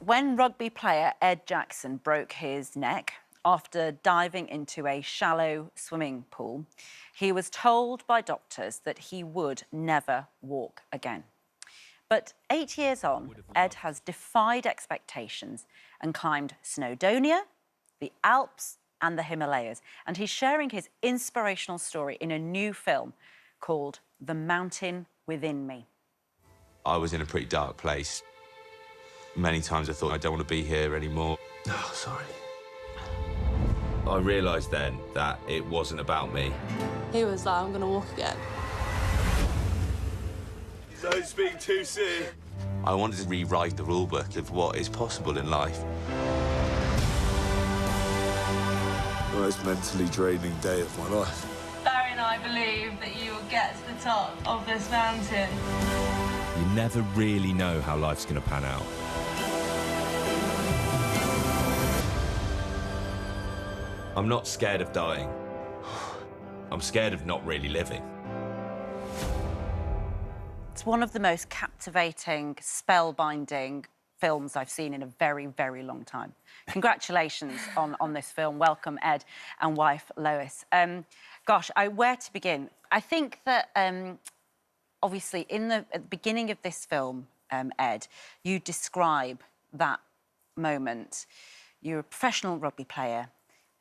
when rugby player Ed Jackson broke his neck after diving into a shallow swimming pool, he was told by doctors that he would never walk again. But 8 years on, Ed has defied expectations and climbed Snowdonia, the Alps and the Himalayas. And he's sharing his inspirational story in a new film called The Mountain Within Me. I was in a pretty dark place. Many times I thought, I don't want to be here anymore. Oh, sorry. I realised then that it wasn't about me. He was like, I'm going to walk again. Don't speak too soon. I wanted to rewrite the rule book of what is possible in life. The most mentally draining day of my life. Barry and I believe that you will get to the top of this mountain. You never really know how life's going to pan out. I'm not scared of dying. I'm scared of not really living. It's one of the most captivating, spellbinding films I've seen in a very, very long time. Congratulations on this film. Welcome, Ed, and wife, Lois. Gosh, where to begin? I think that, obviously, at the beginning of this film, Ed, you describe that moment. You're a professional rugby player,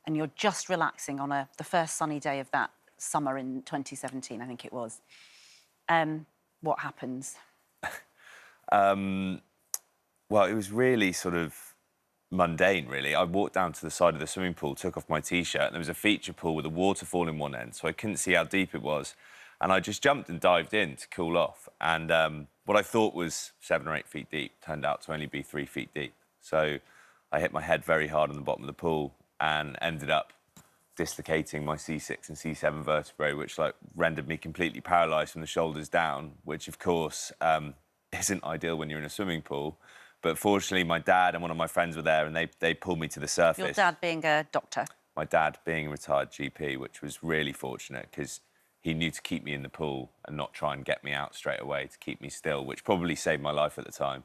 and you're just relaxing on the first sunny day of that summer in 2017, I think it was. What happens? Well, it was really sort of mundane, really. I walked down to the side of the swimming pool, took off my T-shirt, and there was a feature pool with a waterfall in one end, so I couldn't see how deep it was. And I just jumped and dived in to cool off. And what I thought was 7 or 8 feet deep turned out to only be 3 feet deep. So I hit my head very hard on the bottom of the pool and ended up dislocating my C6 and C7 vertebrae, which rendered me completely paralysed from the shoulders down, which of course isn't ideal when you're in a swimming pool. But fortunately, my dad and one of my friends were there, and they pulled me to the surface. Your dad being a doctor? My dad being a retired GP, which was really fortunate because he knew to keep me in the pool and not try and get me out straight away, to keep me still, which probably saved my life at the time.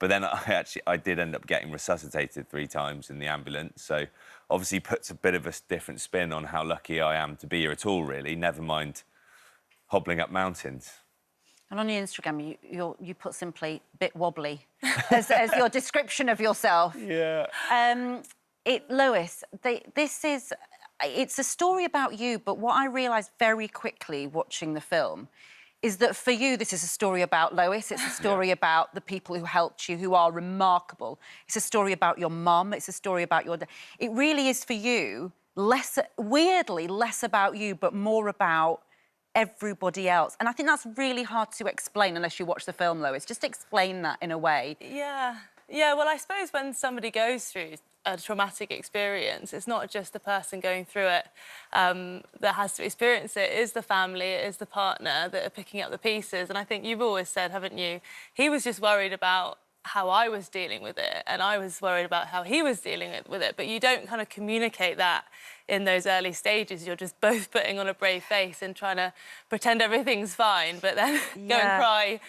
But then I did end up getting resuscitated 3 times in the ambulance, so obviously puts a bit of a different spin on how lucky I am to be here at all, really, never mind hobbling up mountains. And on your Instagram, you put simply "bit wobbly" as your description of yourself. Yeah. Lois, it's a story about you, but what I realised very quickly watching the film is that for you, this is a story about Lois. It's a story about the people who helped you, who are remarkable. It's a story about your mum. It's a story about your dad. It really is for you, weirdly, less about you, but more about everybody else. And I think that's really hard to explain unless you watch the film, Lois. Just explain that in a way. Yeah, well, I suppose when somebody goes through a traumatic experience, it's not just the person going through it that has to experience it. It is the family, it is the partner that are picking up the pieces. And I think you've always said, haven't you, he was just worried about how I was dealing with it, and I was worried about how he was dealing with it. But you don't kind of communicate that in those early stages. You're just both putting on a brave face and trying to pretend everything's fine, but then go and cry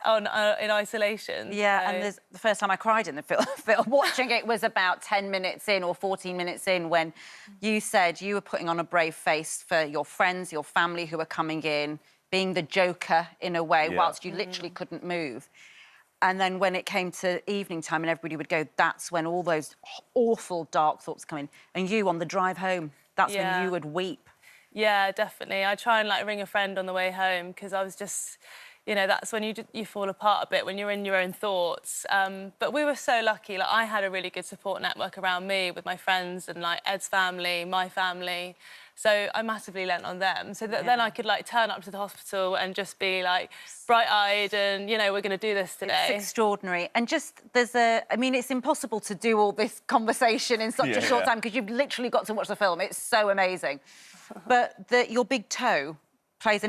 in isolation. Yeah, so. And the first time I cried in the film, watching it was about 10 minutes in or 14 minutes in when you said you were putting on a brave face for your friends, your family who were coming in, being the joker in a way, whilst you literally couldn't move. And then when it came to evening time and everybody would go, that's when all those awful, dark thoughts come in. And you, on the drive home, that's when you would weep. Yeah, definitely. I try and, ring a friend on the way home because I was just... You know, that's when you fall apart a bit, when you're in your own thoughts. But we were so lucky. I had a really good support network around me with my friends and, Ed's family, my family. So I massively lent on them. So that then I could, turn up to the hospital and just be, bright-eyed and, you know, we're going to do this today. It's extraordinary. And just, I mean, it's impossible to do all this conversation in such a short time because you've literally got to watch the film. It's so amazing. But your big toe plays a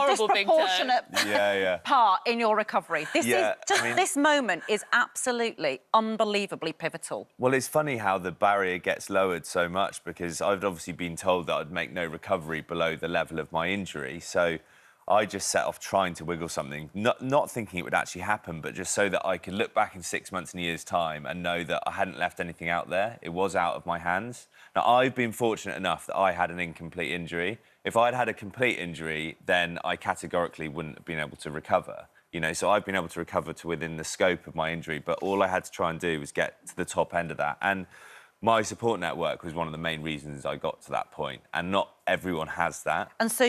disproportionate part in your recovery. This moment is absolutely, unbelievably pivotal. Well, it's funny how the barrier gets lowered so much because I've obviously been told that I'd make no recovery below the level of my injury. So I just set off trying to wiggle something, not thinking it would actually happen, but just so that I could look back in 6 months and a year's time and know that I hadn't left anything out there. It was out of my hands. Now, I've been fortunate enough that I had an incomplete injury. If I'd had a complete injury, then I categorically wouldn't have been able to recover. You know, so I've been able to recover to within the scope of my injury, but all I had to try and do was get to the top end of that. And my support network was one of the main reasons I got to that point, and not everyone has that. And so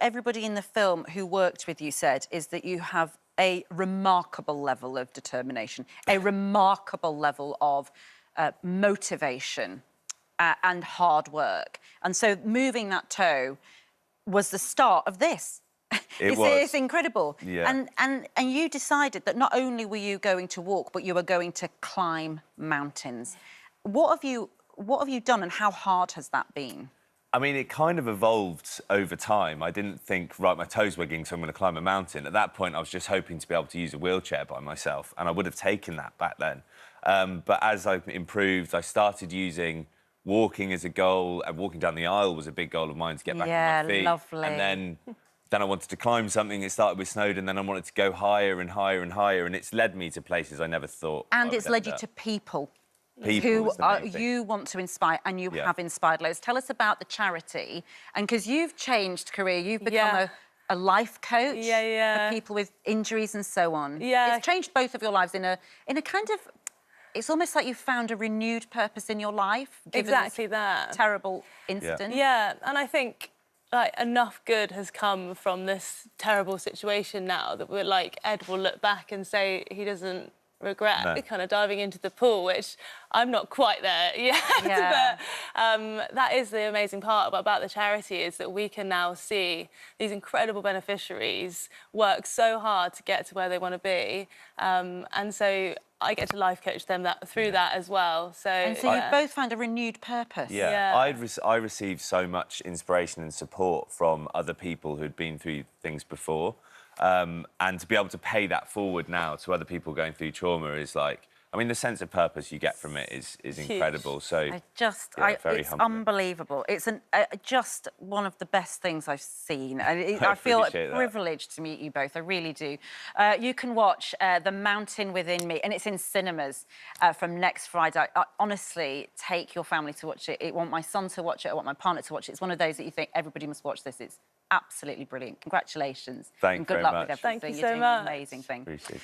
everybody in the film who worked with you said is that you have a remarkable level of determination, a remarkable level of motivation and hard work. And so moving that toe was the start of this. It's incredible. Yeah. And you decided that not only were you going to walk, but you were going to climb mountains. What have you done, and how hard has that been? I mean, it kind of evolved over time. I didn't think, right, my toe's wigging, so I'm going to climb a mountain. At that point, I was just hoping to be able to use a wheelchair by myself, and I would have taken that back then. But as I improved, I started using walking as a goal, and walking down the aisle was a big goal of mine to get back on my feet. Yeah, lovely. And then I wanted to climb something. It started with Snowdon, then I wanted to go higher and higher and higher, and it's led me to places I never thought. And it's led you to people. Who you want to inspire, and you have inspired loads. Tell us about the charity, and because you've changed career, you've become a life coach for people with injuries and so on. Yeah. It's changed both of your lives in a kind of. It's almost like you've found a renewed purpose in your life. Given Exactly this that. terrible incident. Yeah, and I think like enough good has come from this terrible situation now that we're like Ed will look back and say he doesn't regret kind of diving into the pool, which I'm not quite there yet. Yeah. But that is the amazing part about the charity, is that we can now see these incredible beneficiaries work so hard to get to where they want to be. And so I get to life coach them through that as well. So, And so you've both found a renewed purpose. Yeah. I received so much inspiration and support from other people who'd been through things before. And to be able to pay that forward now to other people going through trauma is like, I mean, the sense of purpose you get from it is incredible. So it's humbling. unbelievable. It's just one of the best things I've seen. I feel privileged to meet you both. I really do. You can watch The Mountain Within Me, and it's in cinemas from next Friday. I honestly, take your family to watch it. I want my son to watch it. I want my partner to watch it. It's one of those that you think everybody must watch this. It's absolutely brilliant. Congratulations. Thanks and good very luck much. with everything. Thank you You're so doing much. an amazing thing. Appreciate it.